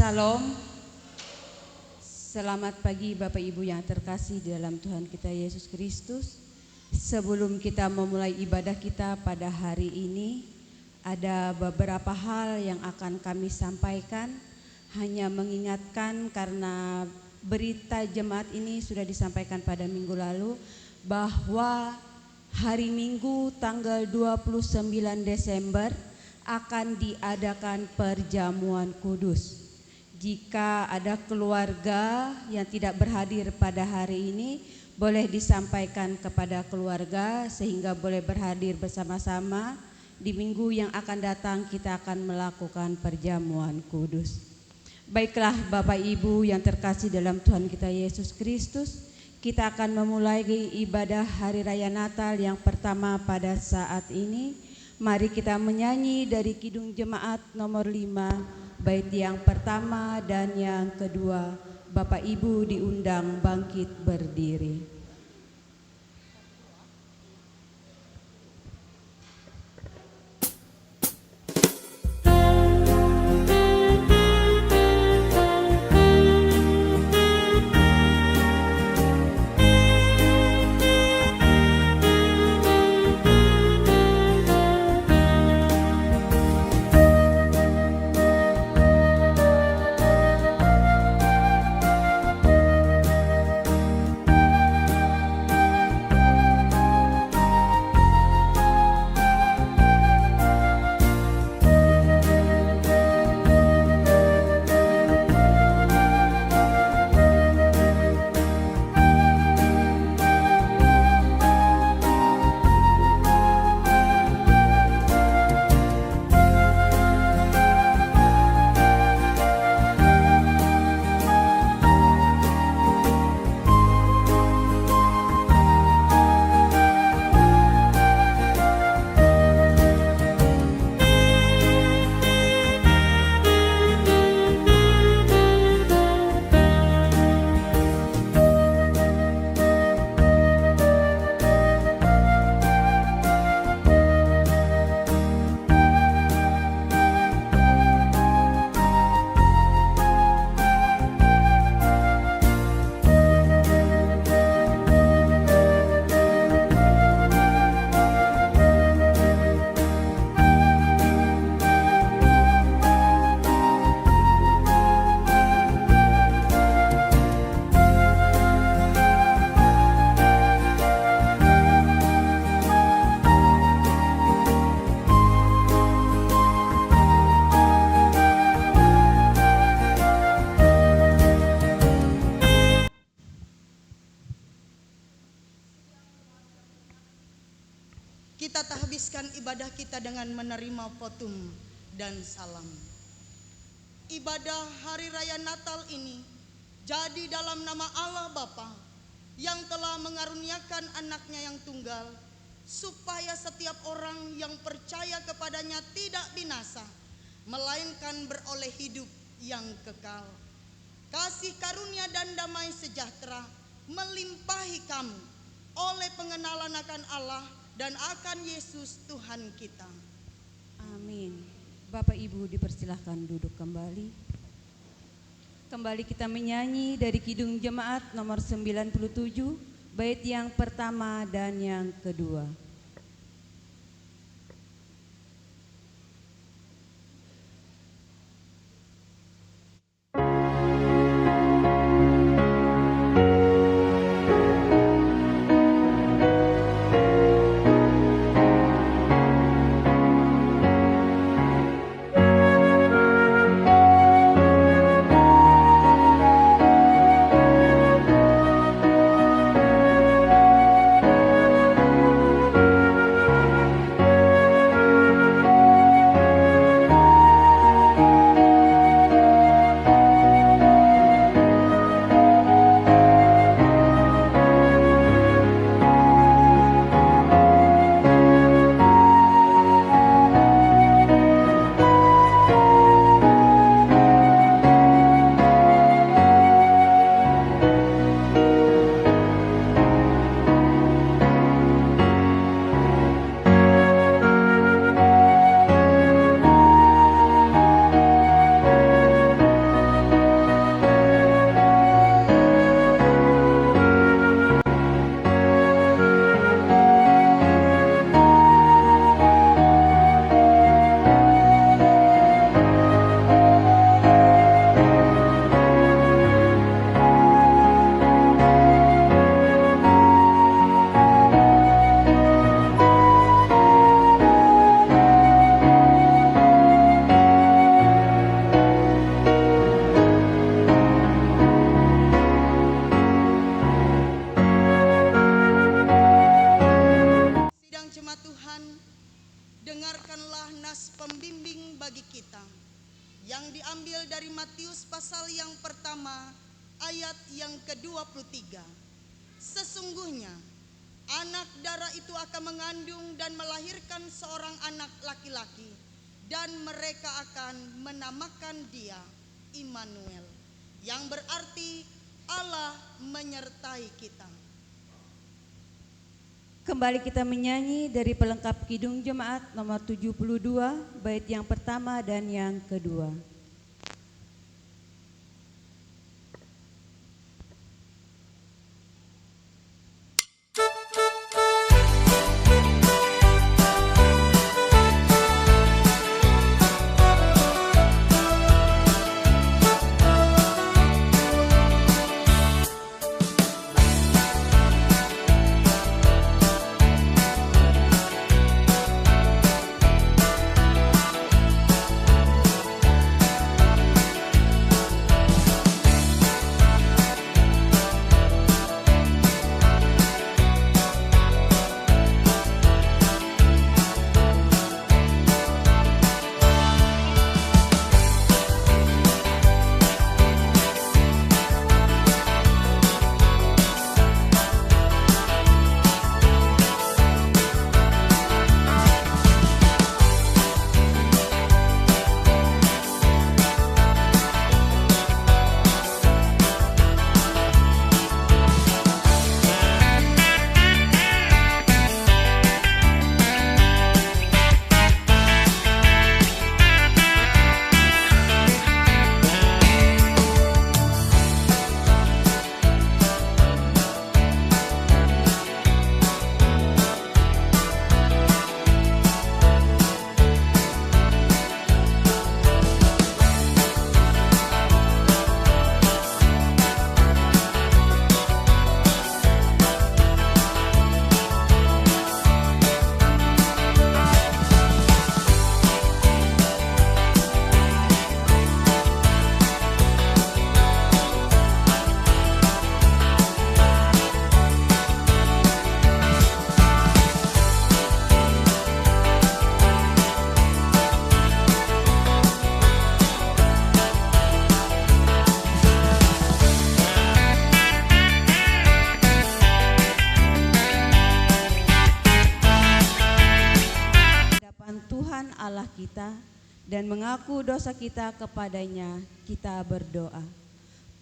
Salam. Selamat pagi Bapak Ibu yang terkasih di dalam Tuhan kita Yesus Kristus. Sebelum kita memulai ibadah kita pada hari ini, ada beberapa hal yang akan kami sampaikan. Hanya mengingatkan karena berita jemaat ini sudah disampaikan pada minggu lalu bahwa hari Minggu tanggal 29 Desember akan diadakan perjamuan kudus. Jika ada keluarga yang tidak berhadir pada hari ini, boleh disampaikan kepada keluarga sehingga boleh berhadir bersama-sama. Di minggu yang akan datang kita akan melakukan perjamuan kudus. Baiklah Bapak Ibu yang terkasih dalam Tuhan kita Yesus Kristus, kita akan memulai ibadah Hari Raya Natal yang pertama pada saat ini. Mari kita menyanyi dari Kidung Jemaat nomor 5, bait yang pertama dan yang kedua. Bapak Ibu diundang bangkit berdiri. Kita habiskan ibadah kita dengan menerima votum dan salam. Ibadah Hari Raya Natal ini jadi dalam nama Allah Bapa yang telah mengaruniakan anaknya yang tunggal, supaya setiap orang yang percaya kepadanya tidak binasa, melainkan beroleh hidup yang kekal. Kasih karunia dan damai sejahtera melimpahi kamu oleh pengenalan akan Allah dan akan Yesus Tuhan kita. Amin. Bapak Ibu dipersilahkan duduk kembali. Kembali kita menyanyi dari Kidung Jemaat nomor 97, bait yang pertama dan yang kedua. Thank dengarkanlah nas pembimbing bagi kita yang diambil dari Matius pasal yang pertama ayat yang ke-23. Sesungguhnya anak darah itu akan mengandung dan melahirkan seorang anak laki-laki, dan mereka akan menamakan dia Immanuel, yang berarti Allah menyertai kita. Kembali kita menyanyi dari pelengkap Kidung Jemaat nomor 72, bait yang pertama dan yang kedua. Allah kita dan mengaku dosa kita kepadanya, kita berdoa.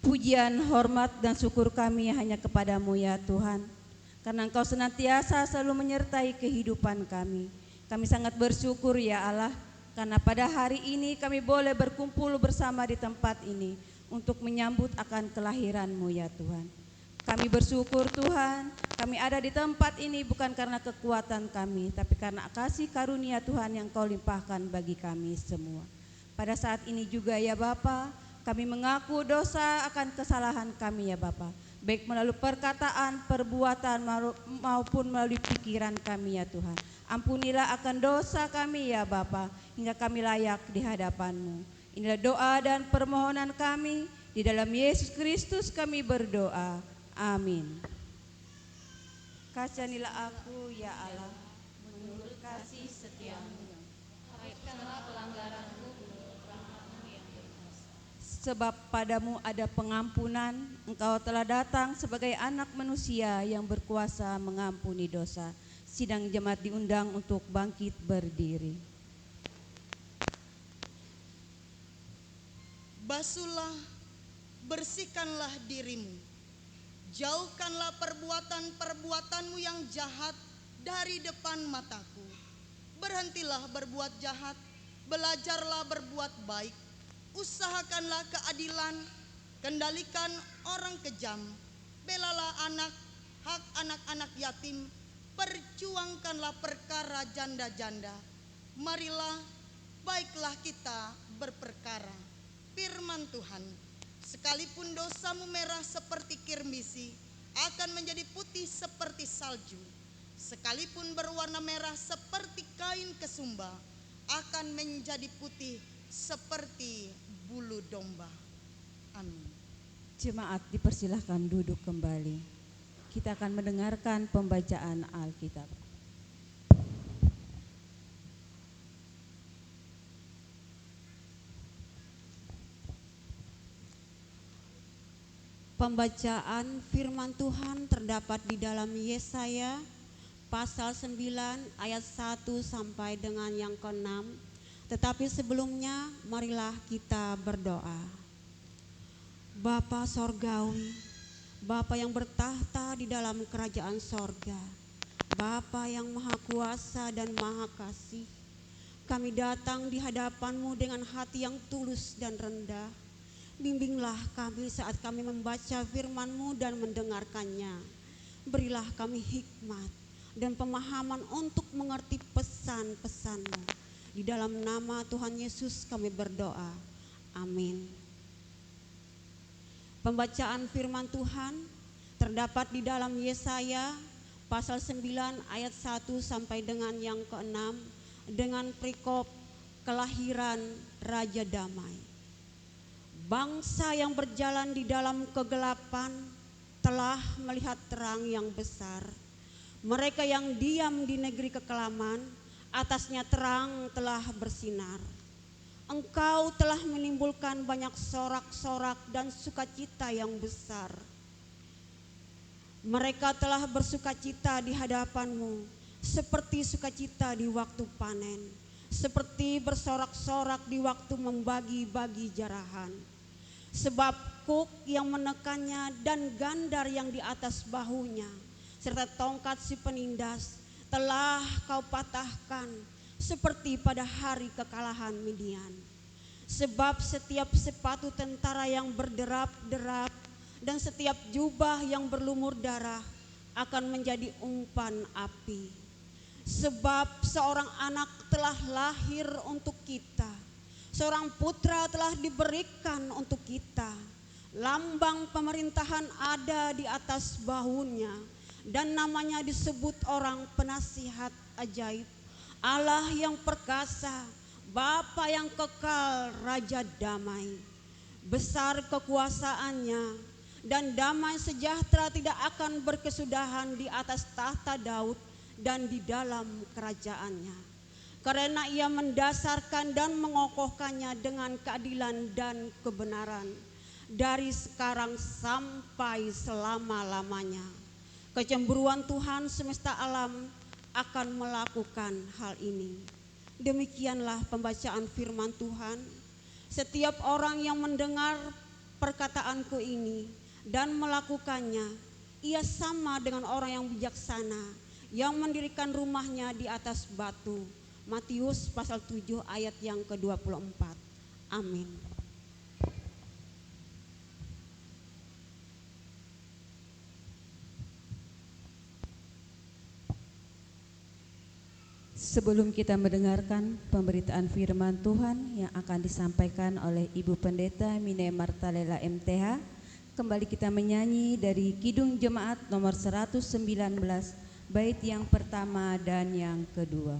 Pujian, hormat, dan syukur kami hanya kepadamu ya Tuhan, karena Engkau senantiasa selalu menyertai kehidupan kami. Kami sangat bersyukur ya Allah, karena pada hari ini kami boleh berkumpul bersama di tempat ini untuk menyambut akan kelahiran-Mu ya Tuhan. Kami bersyukur Tuhan, kami ada di tempat ini bukan karena kekuatan kami, tapi karena kasih karunia Tuhan yang Kau limpahkan bagi kami semua. Pada saat ini juga ya Bapa, kami mengaku dosa akan kesalahan kami ya Bapa, baik melalui perkataan, perbuatan maupun melalui pikiran kami ya Tuhan. Ampunilah akan dosa kami ya Bapa, hingga kami layak di hadapan-Mu. Inilah doa dan permohonan kami, di dalam Yesus Kristus kami berdoa. Amin. Kasihanilah aku ya Allah, menurut kasih setiamu. Hapuskanlah pelanggaranku menurut rahmat-Mu yang berkuasa. Sebab padamu ada pengampunan, Engkau telah datang sebagai anak manusia yang berkuasa mengampuni dosa. Sidang jemaat diundang untuk bangkit berdiri. Basuhlah, bersihkanlah dirimu. Jauhkanlah perbuatan-perbuatanmu yang jahat dari depan mataku. Berhentilah berbuat jahat, belajarlah berbuat baik. Usahakanlah keadilan, kendalikan orang kejam. Belalah hak anak-anak yatim, perjuangkanlah perkara janda-janda. Marilah, baiklah kita berperkara. Firman Tuhan, sekalipun dosamu merah seperti kirmisi, akan menjadi putih seperti salju. Sekalipun berwarna merah seperti kain kesumba, akan menjadi putih seperti bulu domba. Amin. Jemaat dipersilahkan duduk kembali. Kita akan mendengarkan pembacaan Alkitab. Pembacaan firman Tuhan terdapat di dalam Yesaya pasal 9 ayat 1 sampai dengan yang ke-6. Tetapi sebelumnya marilah kita berdoa. Bapa Sorgawi, Bapa yang bertahta di dalam kerajaan sorga, Bapa yang maha kuasa dan maha kasih, kami datang di hadapan-Mu dengan hati yang tulus dan rendah. Bimbinglah kami saat kami membaca firman-Mu dan mendengarkannya. Berilah kami hikmat dan pemahaman untuk mengerti pesan-pesan-Mu. Di dalam nama Tuhan Yesus kami berdoa. Amin. Pembacaan firman Tuhan terdapat di dalam Yesaya pasal 9 ayat 1 sampai dengan yang ke-6 dengan perikop kelahiran Raja Damai. Bangsa yang berjalan di dalam kegelapan telah melihat terang yang besar. Mereka yang diam di negeri kekelaman, atasnya terang telah bersinar. Engkau telah menimbulkan banyak sorak-sorak dan sukacita yang besar. Mereka telah bersukacita di hadapan-Mu, seperti sukacita di waktu panen, seperti bersorak-sorak di waktu membagi-bagi jarahan. Sebab kuk yang menekannya dan gandar yang di atas bahunya, serta tongkat si penindas telah Kau patahkan seperti pada hari kekalahan Midian. Sebab setiap sepatu tentara yang berderap-derap dan setiap jubah yang berlumur darah akan menjadi umpan api. Sebab seorang anak telah lahir untuk kita, seorang putra telah diberikan untuk kita. Lambang pemerintahan ada di atas bahunya, dan namanya disebut orang penasihat ajaib, Allah yang perkasa, Bapa yang kekal, Raja damai. Besar kekuasaannya, dan damai sejahtera tidak akan berkesudahan di atas tahta Daud dan di dalam kerajaannya. Karena Ia mendasarkan dan mengokohkannya dengan keadilan dan kebenaran dari sekarang sampai selama-lamanya. Kecemburuan Tuhan semesta alam akan melakukan hal ini. Demikianlah pembacaan firman Tuhan. Setiap orang yang mendengar perkataanku ini dan melakukannya, ia sama dengan orang yang bijaksana yang mendirikan rumahnya di atas batu. Matius pasal 7 ayat yang ke-24. Amin. Sebelum kita mendengarkan pemberitaan firman Tuhan yang akan disampaikan oleh Ibu Pendeta Mine Martalela MTH, kembali kita menyanyi dari Kidung Jemaat nomor 119, bait yang pertama dan yang kedua.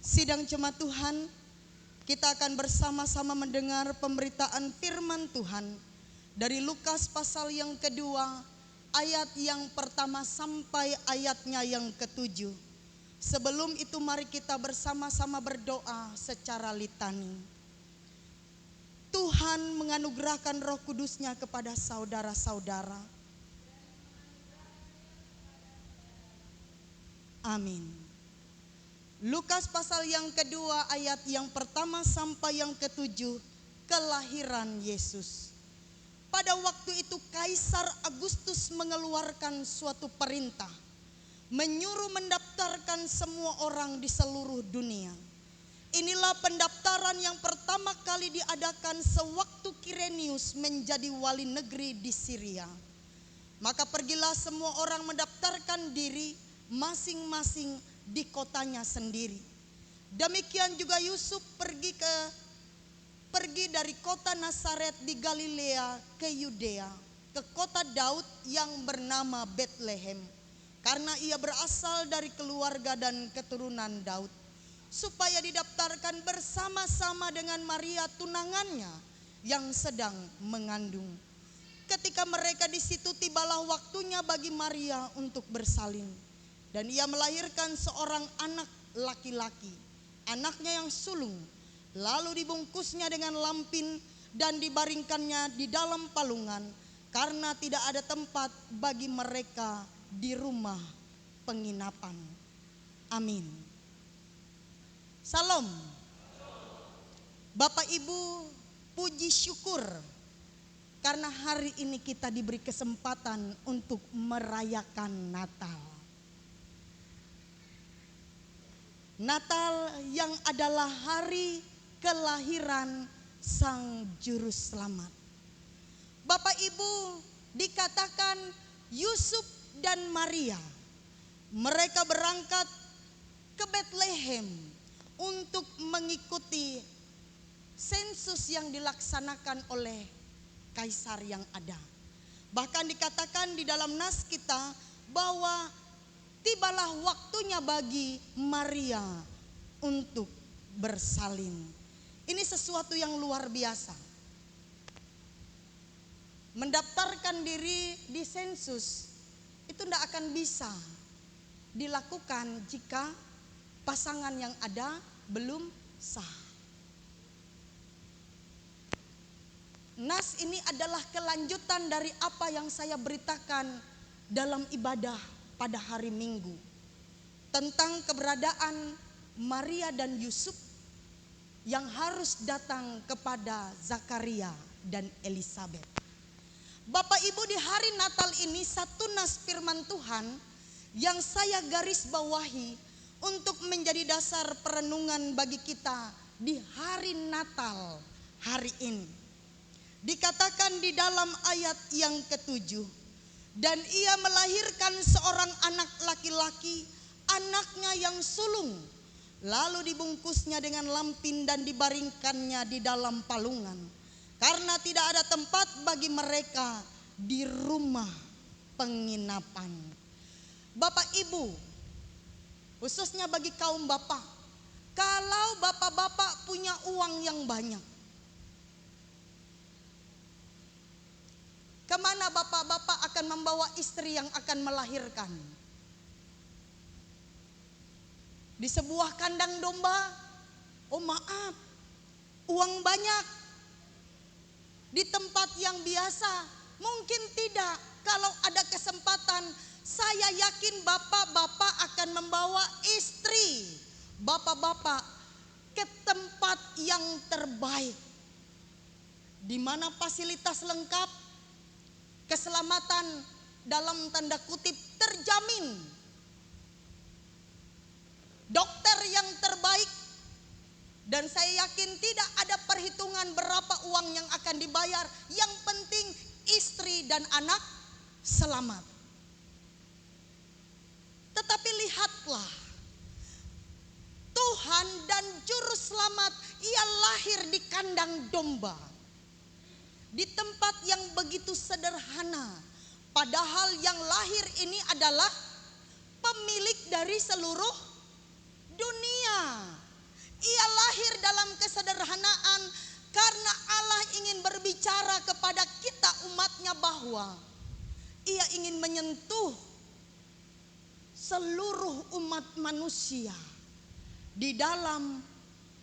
Sidang Jemaat Tuhan, kita akan bersama-sama mendengar pemberitaan firman Tuhan dari Lukas pasal yang kedua, ayat yang pertama sampai ayatnya yang ketujuh. Sebelum itu mari kita bersama-sama berdoa secara litani. Tuhan menganugerahkan Roh Kudus-Nya kepada saudara-saudara. Amin. Lukas pasal yang kedua ayat yang pertama sampai yang ketujuh, kelahiran Yesus. Pada waktu itu Kaisar Agustus mengeluarkan suatu perintah, menyuruh mendaftarkan semua orang di seluruh dunia. Inilah pendaftaran yang pertama kali diadakan sewaktu Kirenius menjadi wali negeri di Syria. Maka pergilah semua orang mendaftarkan diri masing-masing di kotanya sendiri. Demikian juga Yusuf pergi dari kota Nazaret di Galilea ke Yudea, ke kota Daud yang bernama Betlehem, karena ia berasal dari keluarga dan keturunan Daud, supaya didaftarkan bersama-sama dengan Maria tunangannya yang sedang mengandung. Ketika mereka di situ, tibalah waktunya bagi Maria untuk bersalin. Dan ia melahirkan seorang anak laki-laki, anaknya yang sulung. Lalu dibungkusnya dengan lampin dan dibaringkannya di dalam palungan, karena tidak ada tempat bagi mereka di rumah penginapan. Amin. Salam. Bapak Ibu, puji syukur karena hari ini kita diberi kesempatan untuk merayakan Natal. Natal yang adalah hari kelahiran Sang Juru Selamat. Bapak Ibu, dikatakan Yusuf dan Maria, mereka berangkat ke Betlehem untuk mengikuti sensus yang dilaksanakan oleh kaisar yang ada. Bahkan dikatakan di dalam nas kita bahwa tibalah waktunya bagi Maria untuk bersalin. Ini sesuatu yang luar biasa. Mendaftarkan diri di sensus itu tidak akan bisa dilakukan jika pasangan yang ada belum sah. Nas ini adalah kelanjutan dari apa yang saya beritakan dalam ibadah pada hari Minggu tentang keberadaan Maria dan Yusuf yang harus datang kepada Zakaria dan Elisabet. Bapak Ibu, di hari Natal ini satu nas firman Tuhan yang saya garis bawahi untuk menjadi dasar perenungan bagi kita di hari Natal hari ini. Dikatakan di dalam ayat yang ketujuh, dan ia melahirkan seorang anak laki-laki, anaknya yang sulung. Lalu dibungkusnya dengan lampin dan dibaringkannya di dalam palungan, karena tidak ada tempat bagi mereka di rumah penginapan. Bapak Ibu, khususnya bagi kaum bapak, kalau bapak-bapak punya uang yang banyak, kemana bapak-bapak akan membawa istri yang akan melahirkan? Di sebuah kandang domba? Oh maaf, uang banyak. Di tempat yang biasa? Mungkin tidak. Kalau ada kesempatan, saya yakin bapak-bapak akan membawa istri bapak-bapak ke tempat yang terbaik, di mana fasilitas lengkap, keselamatan dalam tanda kutip terjamin, dokter yang terbaik, dan saya yakin tidak ada perhitungan berapa uang yang akan dibayar. Yang penting istri dan anak selamat. Tetapi lihatlah, Tuhan dan Juru Selamat, ia lahir di kandang domba, di tempat yang begitu sederhana. Padahal yang lahir ini adalah pemilik dari seluruh dunia. berbicara kepada kita umatnya bahwa ia ingin menyentuh seluruh umat manusia di dalam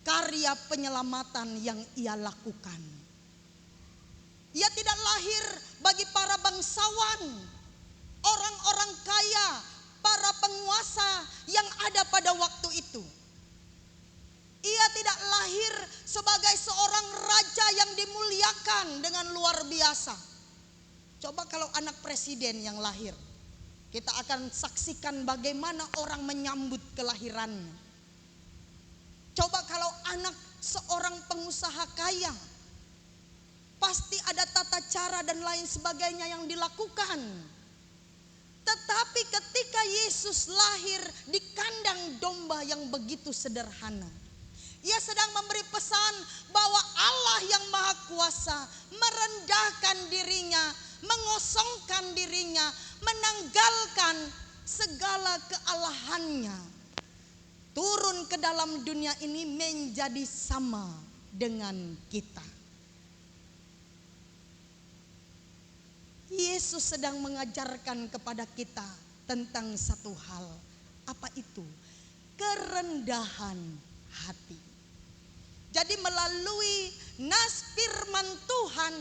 karya penyelamatan yang ia lakukan. Ia tidak lahir bagi para bangsawan, orang-orang kaya, para penguasa yang ada pada waktu itu. Ia tidak lahir sebagai seorang raja yang dimuliakan dengan luar biasa. Coba kalau anak presiden yang lahir, kita akan saksikan bagaimana orang menyambut kelahirannya. Coba kalau anak seorang pengusaha kaya, pasti ada tata cara dan lain sebagainya yang dilakukan. Tetapi ketika Yesus lahir di kandang domba yang begitu sederhana, ia sedang memberi pesan bahwa Allah yang Maha Kuasa merendahkan dirinya, mengosongkan dirinya, menanggalkan segala kealahannya, turun ke dalam dunia ini menjadi sama dengan kita. Yesus sedang mengajarkan kepada kita tentang satu hal. Apa itu? Kerendahan hati. Jadi melalui nas firman Tuhan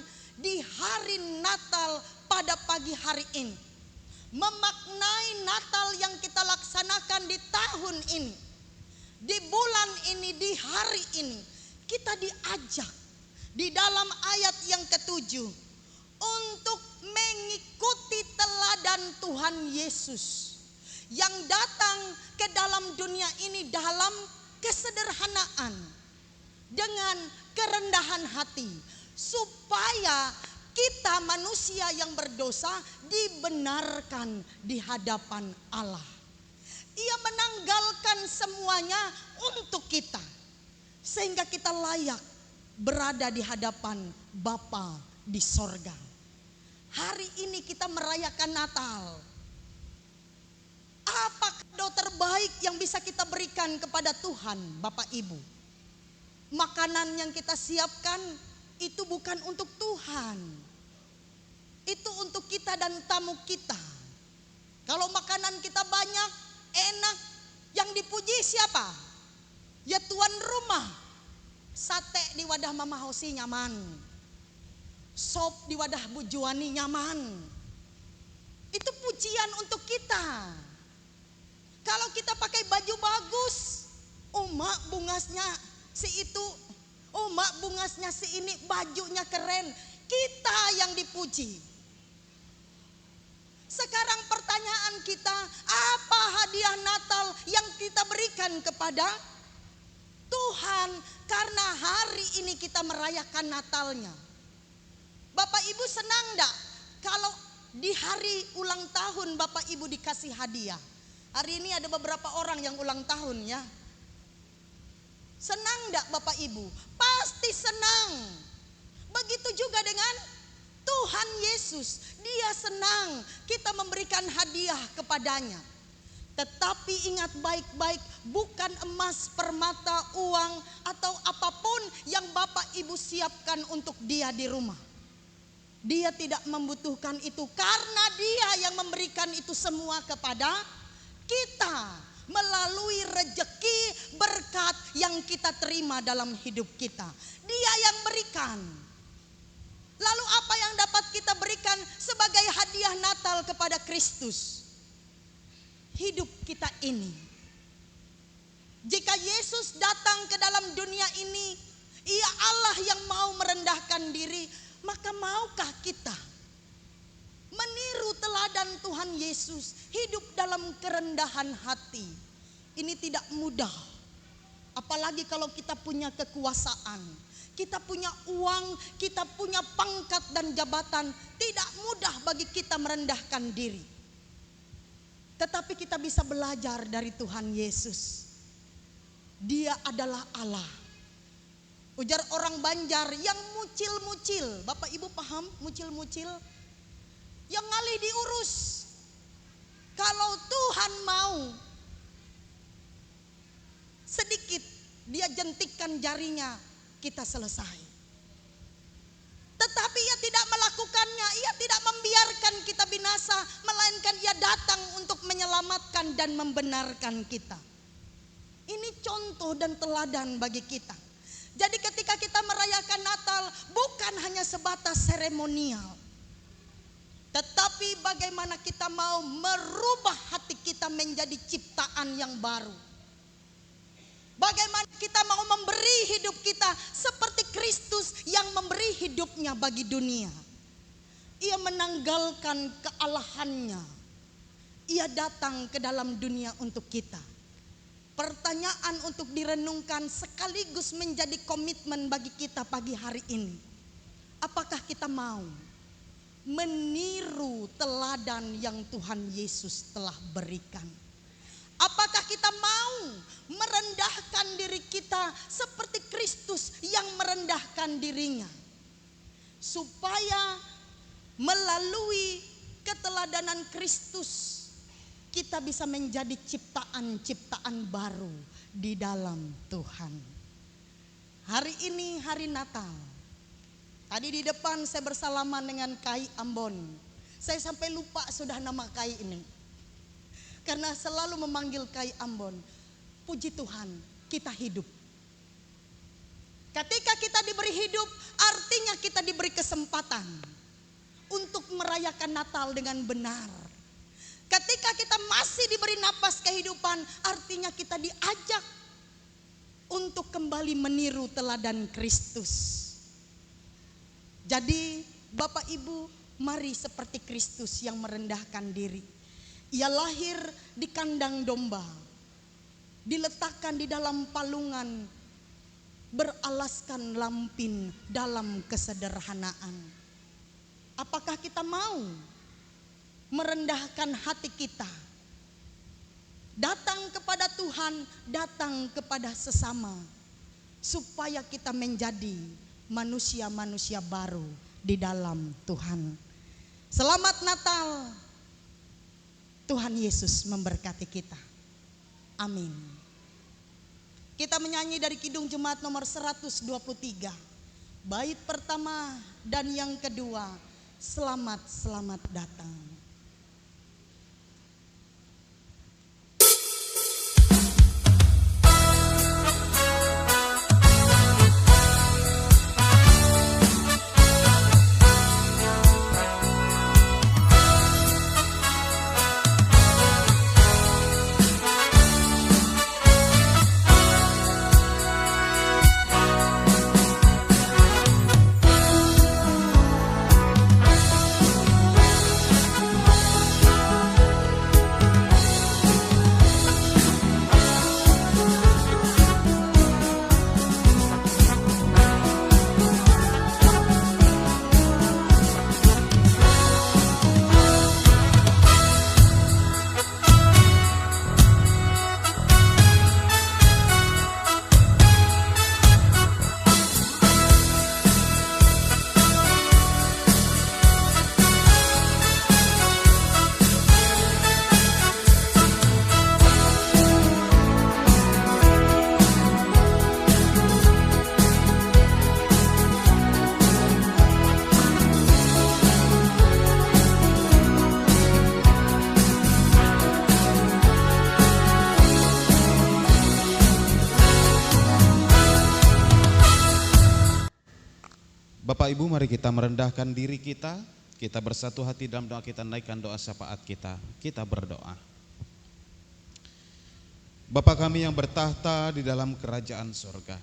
di hari Natal pada pagi hari ini, memaknai Natal yang kita laksanakan di tahun ini, di bulan ini, di hari ini, kita diajak di dalam ayat yang ke-7 untuk mengikuti teladan Tuhan Yesus yang datang ke dalam dunia ini dalam kesederhanaan, dengan kerendahan hati, supaya kita manusia yang berdosa dibenarkan di hadapan Allah. Ia menanggalkan semuanya untuk kita, sehingga kita layak berada di hadapan Bapa di sorga. Hari ini kita merayakan Natal. Apa kado terbaik yang bisa kita berikan kepada Tuhan, Bapak Ibu? Makanan yang kita siapkan itu bukan untuk Tuhan. Itu untuk kita dan tamu kita. Kalau makanan kita banyak, enak, yang dipuji siapa? Ya tuan rumah. Sate di wadah Mama Hosi nyaman. Sop di wadah Bu Juani nyaman. Itu pujian untuk kita. Kalau kita pakai baju bagus, mak bungasnya si itu, mak bungasnya si ini, bajunya keren, kita yang dipuji. Sekarang pertanyaan kita, apa hadiah Natal yang kita berikan kepada Tuhan karena hari ini kita merayakan Natalnya? Bapak Ibu senang enggak kalau di hari ulang tahun Bapak Ibu dikasih hadiah? Hari ini ada beberapa orang yang ulang tahun ya. Senang enggak Bapak Ibu? Pasti senang. Begitu juga dengan Tuhan Yesus. Dia senang kita memberikan hadiah kepadanya. Tetapi ingat baik-baik, bukan emas, permata, uang, atau apapun yang Bapak Ibu siapkan untuk dia di rumah. Dia tidak membutuhkan itu karena dia yang memberikan itu semua kepada kita melalui rejeki berkat yang kita terima dalam hidup kita. Dia yang berikan. Lalu apa yang dapat kita berikan sebagai hadiah Natal kepada Kristus? Hidup kita ini. Jika Yesus datang ke dalam dunia ini, Ia Allah yang mau merendahkan diri, maka maukah kita meniru teladan Tuhan Yesus, hidup dalam kerendahan hati? Ini tidak mudah. Apalagi kalau kita punya kekuasaan, kita punya uang, kita punya pangkat dan jabatan, tidak mudah bagi kita merendahkan diri. Tetapi kita bisa belajar dari Tuhan Yesus. Dia adalah Allah. Ujar orang Banjar yang mucil-mucil. Bapak Ibu paham mucil-mucil? Yang ngalih diurus. Kalau Tuhan mau, sedikit dia jentikkan jarinya, kita selesai. tetapi ia tidak melakukannya, ia tidak membiarkan kita binasa, melainkan ia datang untuk menyelamatkan dan membenarkan kita. Ini contoh dan teladan bagi kita. Jadi ketika kita merayakan Natal bukan hanya sebatas seremonial, tetapi bagaimana kita mau merubah hati kita menjadi ciptaan yang baru. Bagaimana kita mau memberi hidup kita seperti Kristus yang memberi hidupnya bagi dunia. Ia menanggalkan kealahannya. Ia datang ke dalam dunia untuk kita. Pertanyaan untuk direnungkan sekaligus menjadi komitmen bagi kita pagi hari ini. Apakah kita mau meniru teladan yang Tuhan Yesus telah berikan? Apakah kita mau merendahkan diri kita seperti Kristus yang merendahkan dirinya? Supaya melalui keteladanan Kristus kita bisa menjadi ciptaan-ciptaan baru di dalam Tuhan. Hari ini hari Natal. Tadi di depan saya bersalaman dengan Kai Ambon. Saya sampai lupa sudah nama Kai ini. Karena selalu memanggil Kai Ambon. Puji Tuhan, kita hidup. Ketika kita diberi hidup, artinya kita diberi kesempatan untuk merayakan Natal dengan benar. Ketika kita masih diberi napas kehidupan, artinya kita diajak untuk kembali meniru teladan Kristus. Jadi Bapak Ibu, mari seperti Kristus yang merendahkan diri. Ia lahir di kandang domba, diletakkan di dalam palungan, beralaskan lampin dalam kesederhanaan. Apakah kita mau merendahkan hati kita, datang kepada Tuhan, datang kepada sesama, supaya kita menjadi manusia-manusia baru di dalam Tuhan. Selamat Natal. Tuhan Yesus memberkati kita. Amin. Kita menyanyi dari Kidung Jemaat nomor 123. Bait pertama dan yang kedua, selamat, selamat datang. Bapak Ibu, mari kita merendahkan diri kita. Kita bersatu hati dalam doa, kita naikkan doa syafaat kita. Kita berdoa. Bapa kami yang bertahta di dalam kerajaan surga,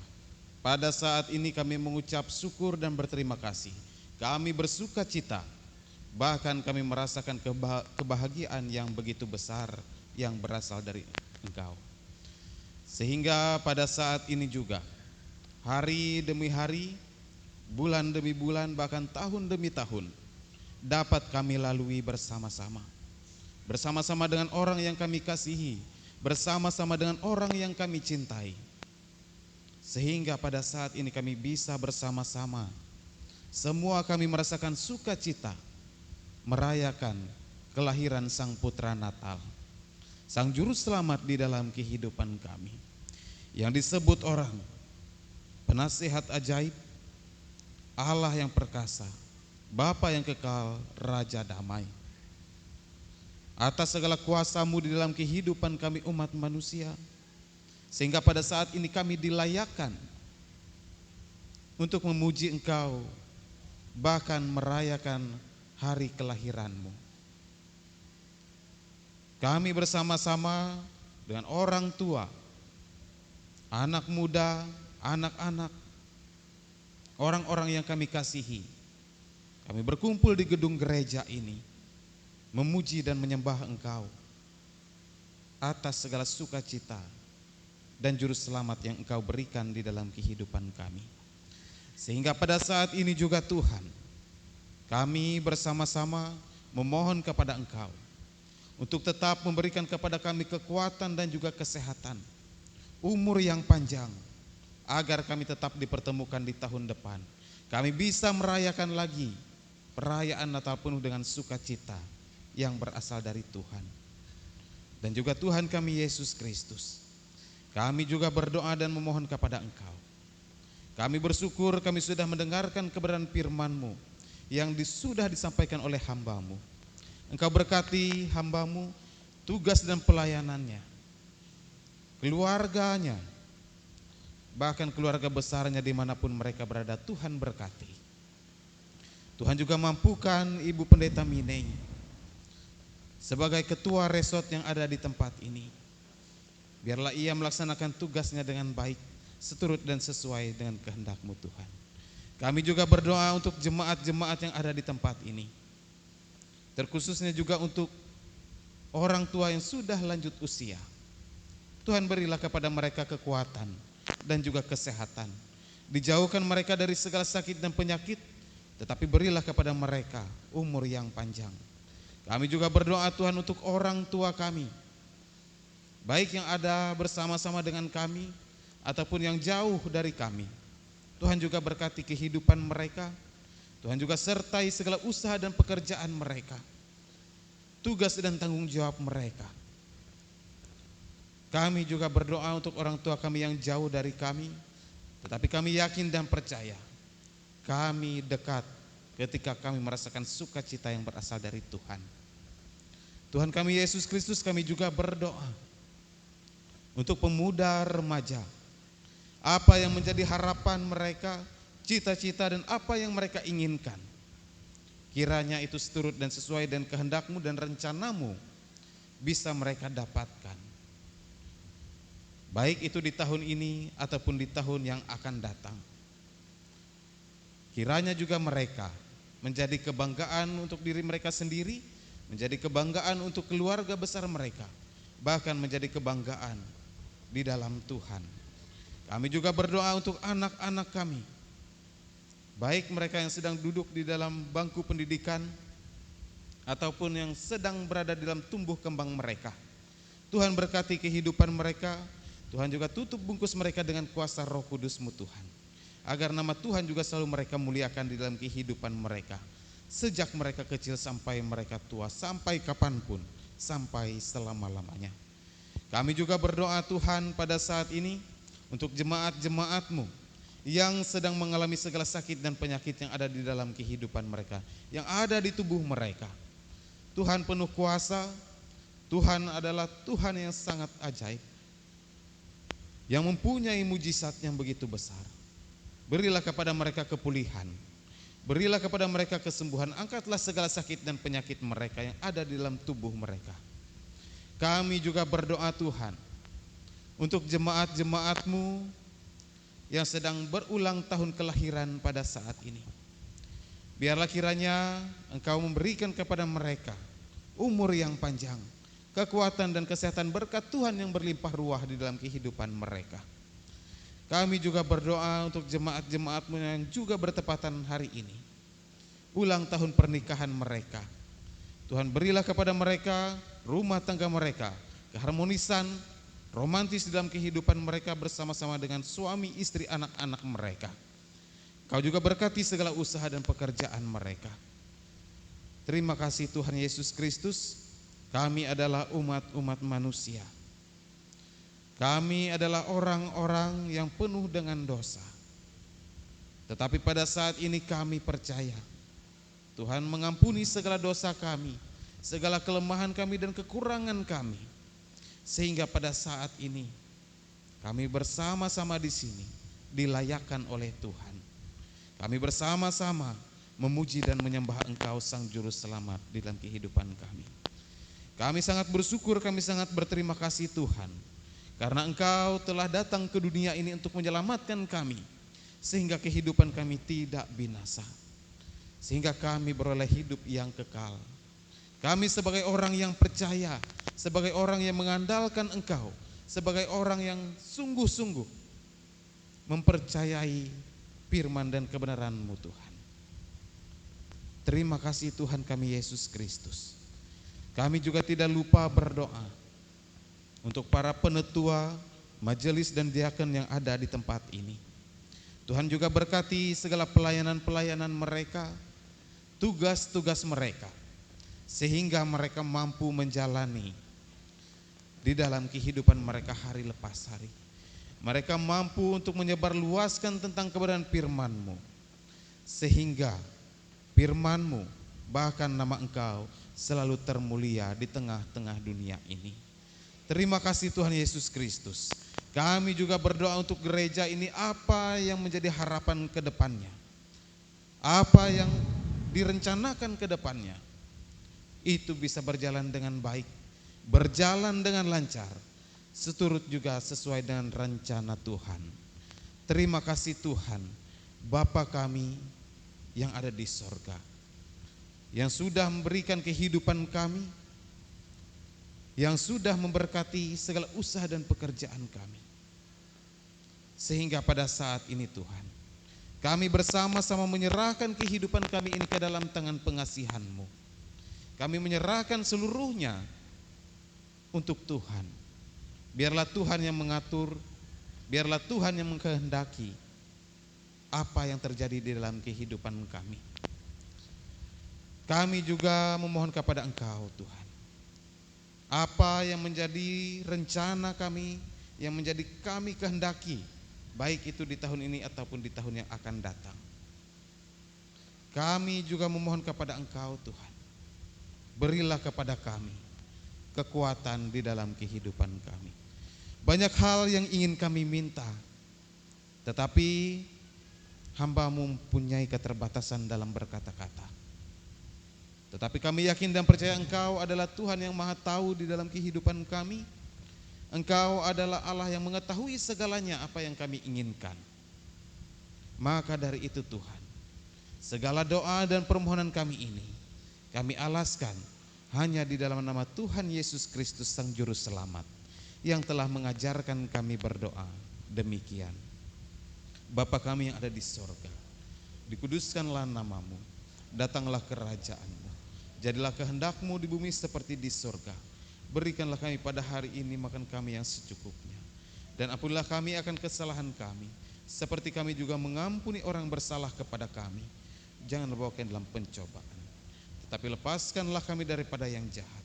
pada saat ini kami mengucap syukur dan berterima kasih. Kami bersuka cita, bahkan kami merasakan kebahagiaan yang begitu besar yang berasal dari Engkau. Sehingga pada saat ini juga, hari demi hari, bulan demi bulan, bahkan tahun demi tahun, dapat kami lalui bersama-sama. Bersama-sama dengan orang yang kami kasihi, bersama-sama dengan orang yang kami cintai. Sehingga pada saat ini kami bisa bersama-sama, semua kami merasakan sukacita, merayakan kelahiran Sang Putra Natal, Sang Juru Selamat di dalam kehidupan kami, yang disebut orang penasihat ajaib, Allah yang perkasa, Bapa yang kekal, Raja damai. Atas segala kuasa-Mu di dalam kehidupan kami umat manusia, sehingga pada saat ini kami dilayakkan untuk memuji Engkau, bahkan merayakan hari kelahiran-Mu. Kami bersama-sama dengan orang tua, anak muda, anak-anak, orang-orang yang kami kasihi, kami berkumpul di gedung gereja ini, memuji dan menyembah Engkau atas segala sukacita dan juru selamat yang Engkau berikan di dalam kehidupan kami. Sehingga pada saat ini juga Tuhan, kami bersama-sama memohon kepada Engkau untuk tetap memberikan kepada kami kekuatan dan juga kesehatan, umur yang panjang, agar kami tetap dipertemukan di tahun depan. Kami bisa merayakan lagi perayaan Natal penuh dengan sukacita yang berasal dari Tuhan. Dan juga Tuhan kami Yesus Kristus, kami juga berdoa dan memohon kepada Engkau. Kami bersyukur kami sudah mendengarkan kebenaran firman-Mu yang sudah disampaikan oleh hamba-Mu. Engkau berkati hamba-Mu, tugas dan pelayanannya, keluarganya, bahkan keluarga besarnya dimanapun mereka berada. Tuhan berkati. Tuhan juga mampukan Ibu Pendeta Minei sebagai ketua resort yang ada di tempat ini. Biarlah ia melaksanakan tugasnya dengan baik, seturut dan sesuai dengan kehendak-Mu Tuhan. Kami juga berdoa untuk jemaat-jemaat yang ada di tempat ini, terkhususnya juga untuk orang tua yang sudah lanjut usia. Tuhan berilah kepada mereka kekuatan dan juga kesehatan. Dijauhkan mereka dari segala sakit dan penyakit, tetapi berilah kepada mereka umur yang panjang. Kami juga berdoa Tuhan untuk orang tua kami, baik yang ada bersama-sama dengan kami ataupun yang jauh dari kami. Tuhan juga berkati kehidupan mereka. Tuhan juga sertai segala usaha dan pekerjaan mereka, tugas dan tanggung jawab mereka. Kami juga berdoa untuk orang tua kami yang jauh dari kami, tetapi kami yakin dan percaya kami dekat ketika kami merasakan sukacita yang berasal dari Tuhan. Tuhan kami Yesus Kristus, kami juga berdoa untuk pemuda remaja, apa yang menjadi harapan mereka, cita-cita dan apa yang mereka inginkan, kiranya itu seturut dan sesuai dengan kehendak-Mu dan rencana-Mu bisa mereka dapatkan, baik itu di tahun ini ataupun di tahun yang akan datang. Kiranya juga mereka menjadi kebanggaan untuk diri mereka sendiri, menjadi kebanggaan untuk keluarga besar mereka, bahkan menjadi kebanggaan di dalam Tuhan. Kami juga berdoa untuk anak-anak kami, baik mereka yang sedang duduk di dalam bangku pendidikan ataupun yang sedang berada di dalam tumbuh kembang mereka. Tuhan berkati kehidupan mereka. Tuhan juga tutup bungkus mereka dengan kuasa Roh Kudus-Mu Tuhan, agar nama Tuhan juga selalu mereka muliakan di dalam kehidupan mereka, sejak mereka kecil sampai mereka tua, sampai kapanpun, sampai selama-lamanya. Kami juga berdoa Tuhan pada saat ini untuk jemaat-jemaat-Mu yang sedang mengalami segala sakit dan penyakit yang ada di dalam kehidupan mereka, yang ada di tubuh mereka. Tuhan penuh kuasa, Tuhan adalah Tuhan yang sangat ajaib, yang mempunyai mujizat yang begitu besar. Berilah kepada mereka kepulihan, berilah kepada mereka kesembuhan. Angkatlah segala sakit dan penyakit mereka yang ada di dalam tubuh mereka. Kami juga berdoa Tuhan untuk jemaat-jemaat-Mu yang sedang berulang tahun kelahiran pada saat ini. Biarlah kiranya Engkau memberikan kepada mereka umur yang panjang, kekuatan dan kesehatan, berkat Tuhan yang berlimpah ruah di dalam kehidupan mereka. Kami juga berdoa untuk jemaat-jemaat-Mu yang juga bertepatan hari ini, ulang tahun pernikahan mereka. Tuhan berilah kepada mereka, rumah tangga mereka, keharmonisan, romantis di dalam kehidupan mereka bersama-sama dengan suami, istri, anak-anak mereka. Kau juga berkati segala usaha dan pekerjaan mereka. Terima kasih Tuhan Yesus Kristus. Kami adalah umat-umat manusia. Kami adalah orang-orang yang penuh dengan dosa. Tetapi pada saat ini kami percaya Tuhan mengampuni segala dosa kami, segala kelemahan kami dan kekurangan kami. Sehingga pada saat ini kami bersama-sama di sini dilayakkan oleh Tuhan. Kami bersama-sama memuji dan menyembah Engkau Sang Juru Selamat di dalam kehidupan kami. Kami sangat bersyukur, kami sangat berterima kasih Tuhan, karena Engkau telah datang ke dunia ini untuk menyelamatkan kami, sehingga kehidupan kami tidak binasa, sehingga kami beroleh hidup yang kekal. Kami sebagai orang yang percaya, sebagai orang yang mengandalkan Engkau, sebagai orang yang sungguh-sungguh mempercayai firman dan kebenaran-Mu Tuhan. Terima kasih Tuhan kami Yesus Kristus. Kami juga tidak lupa berdoa untuk para penetua, majelis dan diaken yang ada di tempat ini. Tuhan juga berkati segala pelayanan-pelayanan mereka, tugas-tugas mereka, sehingga mereka mampu menjalani di dalam kehidupan mereka hari lepas hari. Mereka mampu untuk menyebarluaskan tentang kebenaran firman-Mu, sehingga firman-Mu bahkan nama Engkau selalu termulia di tengah-tengah dunia ini. Terima kasih Tuhan Yesus Kristus. Kami juga berdoa untuk gereja ini, apa yang menjadi harapan ke depannya, apa yang direncanakan ke depannya, itu bisa berjalan dengan baik, berjalan dengan lancar, seturut juga sesuai dengan rencana Tuhan. Terima kasih Tuhan, Bapa kami yang ada di sorga, yang sudah memberikan kehidupan kami, yang sudah memberkati segala usaha dan pekerjaan kami. Sehingga pada saat ini Tuhan, kami bersama-sama menyerahkan kehidupan kami ini ke dalam tangan pengasihan-Mu. Kami menyerahkan seluruhnya untuk Tuhan. Biarlah Tuhan yang mengatur, biarlah Tuhan yang mengkehendaki apa yang terjadi di dalam kehidupan kami. Kami juga memohon kepada Engkau Tuhan, apa yang menjadi rencana kami, yang menjadi kami kehendaki, baik itu di tahun ini ataupun di tahun yang akan datang, kami juga memohon kepada Engkau Tuhan, berilah kepada kami kekuatan di dalam kehidupan kami. Banyak hal yang ingin kami minta, tetapi hamba-Mu mempunyai keterbatasan dalam berkata-kata. Tetapi kami yakin dan percaya Engkau adalah Tuhan yang maha tahu di dalam kehidupan kami. Engkau adalah Allah yang mengetahui segalanya apa yang kami inginkan. Maka dari itu Tuhan, segala doa dan permohonan kami ini kami alaskan hanya di dalam nama Tuhan Yesus Kristus Sang Juru Selamat, yang telah mengajarkan kami berdoa demikian. Bapa kami yang ada di sorga, dikuduskanlah nama-Mu, datanglah kerajaan-Mu, jadilah kehendak-Mu di bumi seperti di sorga. Berikanlah kami pada hari ini makan kami yang secukupnya, dan ampunilah kami akan kesalahan kami, seperti kami juga mengampuni orang bersalah kepada kami. Jangan bawa kami dalam pencobaan, tetapi lepaskanlah kami daripada yang jahat,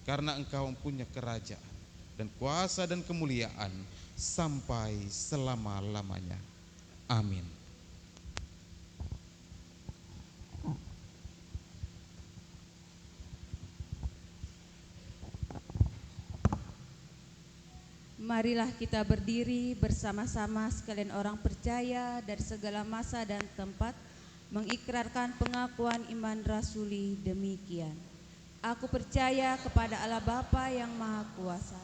karena Engkau mempunyai kerajaan dan kuasa dan kemuliaan sampai selama-lamanya. Amin. Marilah kita berdiri bersama-sama sekalian orang percaya dari segala masa dan tempat, mengikrarkan pengakuan iman rasuli demikian. Aku percaya kepada Allah Bapa yang Maha Kuasa,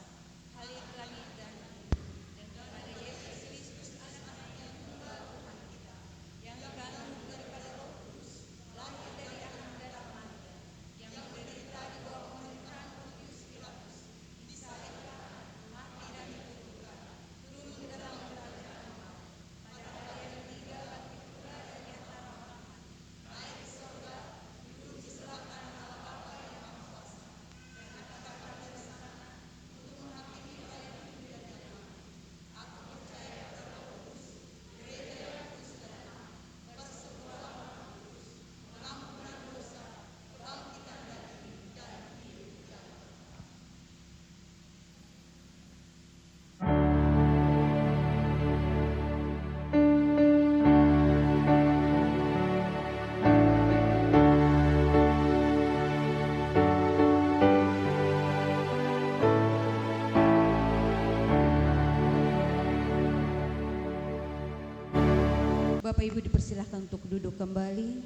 Bapak Ibu dipersilahkan untuk duduk kembali.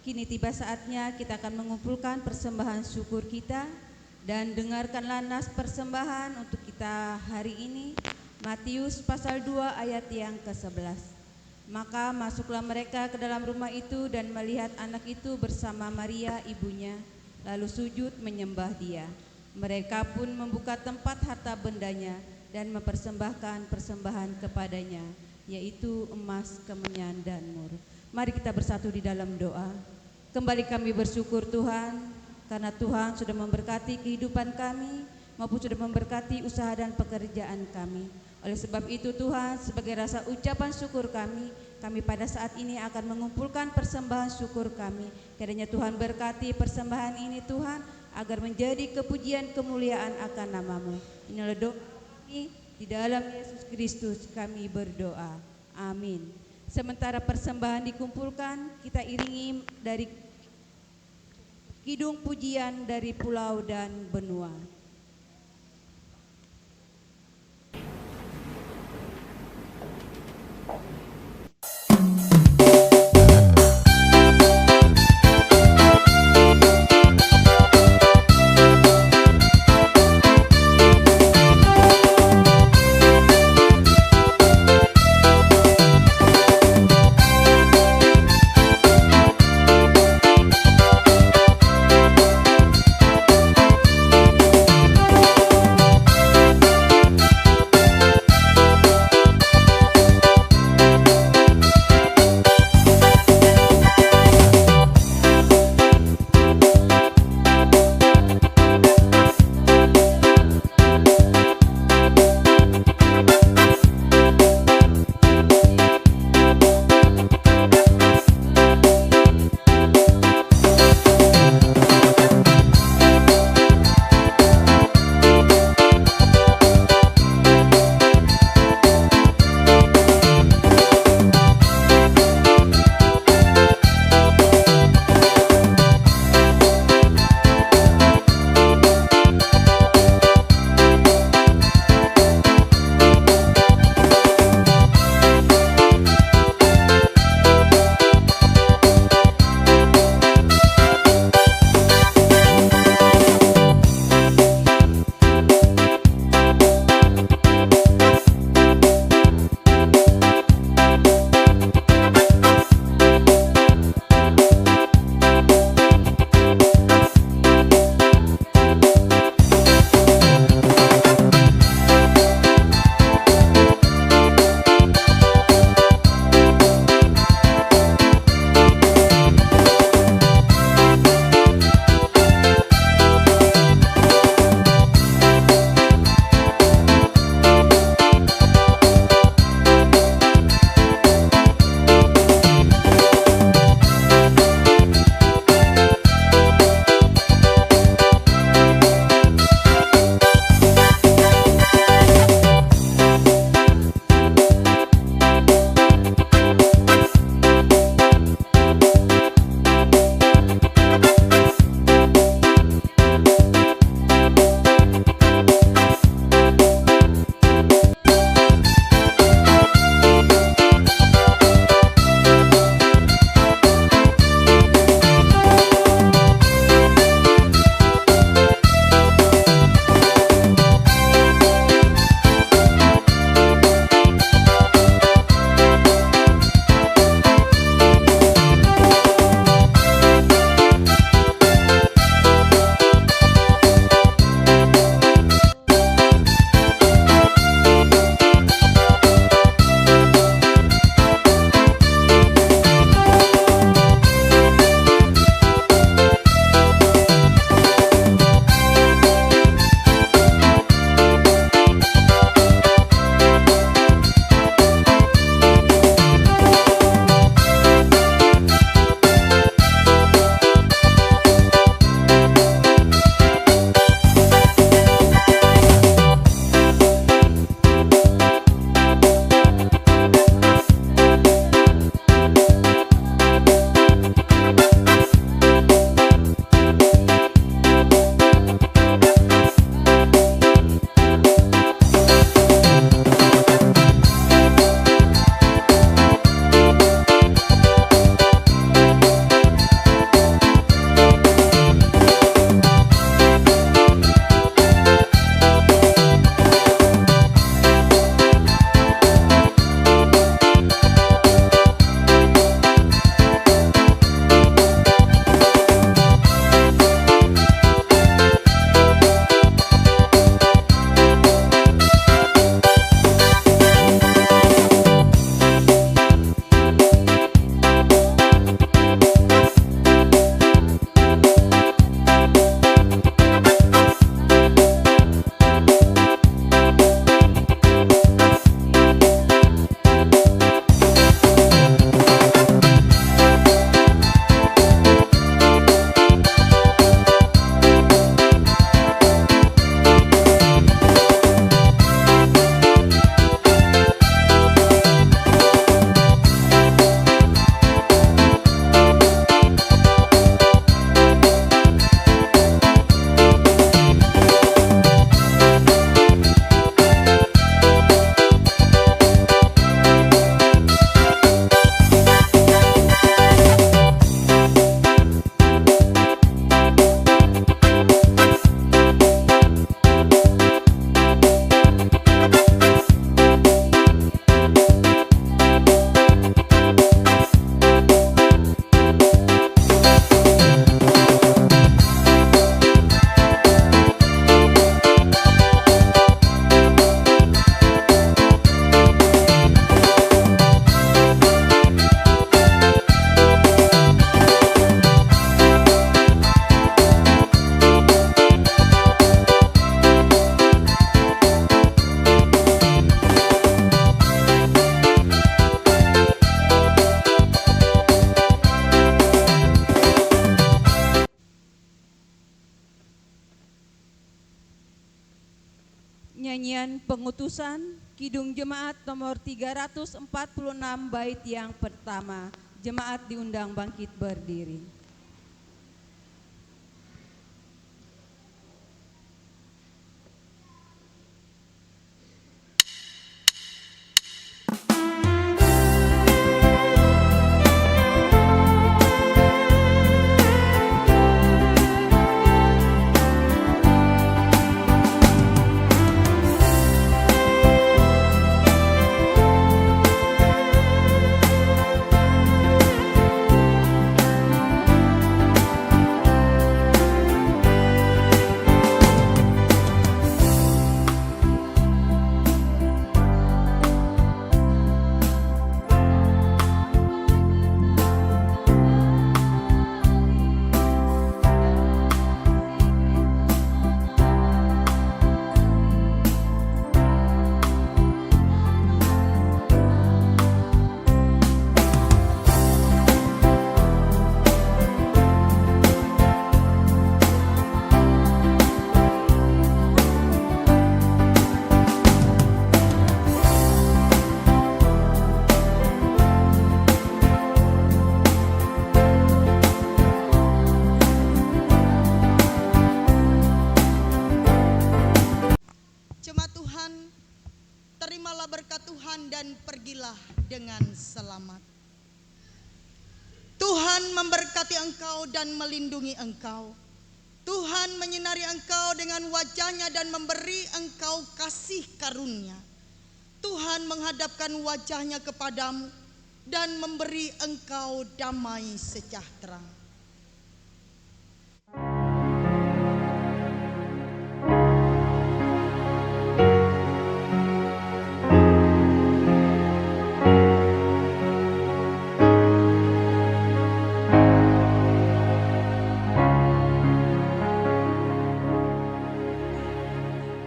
Kini tiba saatnya kita akan mengumpulkan persembahan syukur kita, dan dengarkanlah nas persembahan untuk kita hari ini, Matius pasal 2 ayat yang ke-11. Maka masuklah mereka ke dalam rumah itu dan melihat anak itu bersama Maria ibunya, lalu sujud menyembah dia. Mereka pun membuka tempat harta bendanya dan mempersembahkan persembahan kepadanya, yaitu emas, kemenyan, dan mur. Mari kita bersatu di dalam doa. Kembali kami bersyukur Tuhan, karena Tuhan sudah memberkati kehidupan kami, maupun sudah memberkati usaha dan pekerjaan kami. Oleh sebab itu Tuhan, sebagai rasa ucapan syukur kami pada saat ini akan mengumpulkan persembahan syukur kami. Kiranya Tuhan berkati persembahan ini Tuhan, agar menjadi kepujian kemuliaan akan nama-Mu. Inilah doa kami, di dalam Yesus Kristus kami berdoa. Amin. Sementara persembahan dikumpulkan, kita iringi dari kidung pujian dari pulau dan benua. nyanyian pengutusan Kidung Jemaat nomor 346 bait yang pertama. Jemaat diundang bangkit berdiri. Jemaat Tuhan, terimalah berkat Tuhan dan pergilah dengan selamat. Tuhan memberkati engkau dan melindungi engkau. Tuhan menyinari engkau dengan wajahnya dan memberi engkau kasih karunia. Tuhan menghadapkan wajahnya kepadamu dan memberi engkau damai sejahtera.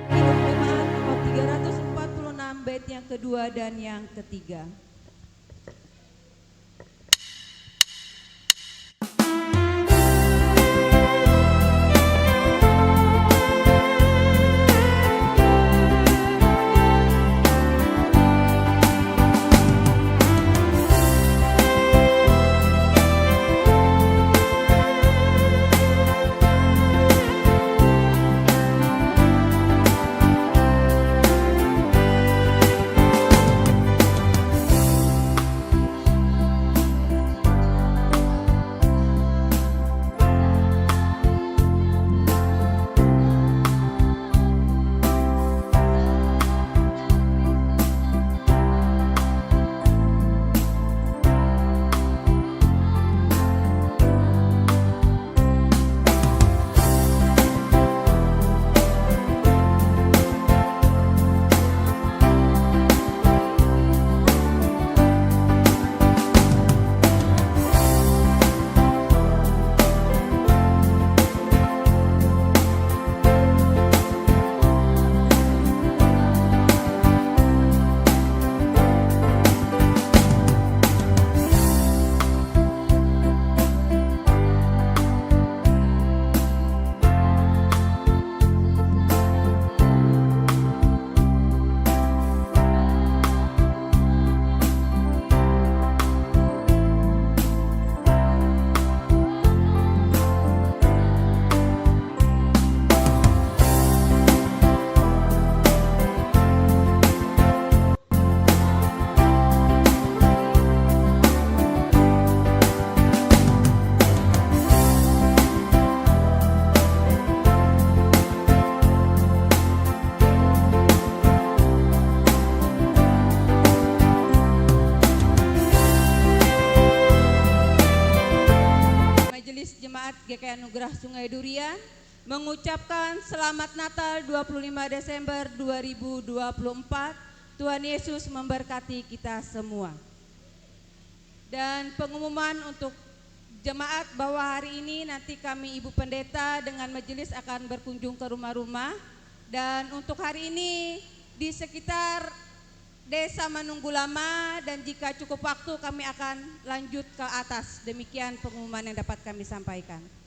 Kidung Jemaat nomor 346 bait yang kedua dan yang ketiga. GKI Anugerah Sungai Durian mengucapkan selamat Natal 25 Desember 2024. Tuhan Yesus memberkati kita semua. Dan pengumuman untuk jemaat bahwa hari ini nanti kami Ibu Pendeta dengan majelis akan berkunjung ke rumah-rumah. Dan untuk hari ini di sekitar Desa Manunggu Lama, dan jika cukup waktu kami akan lanjut ke atas. Demikian pengumuman yang dapat kami sampaikan.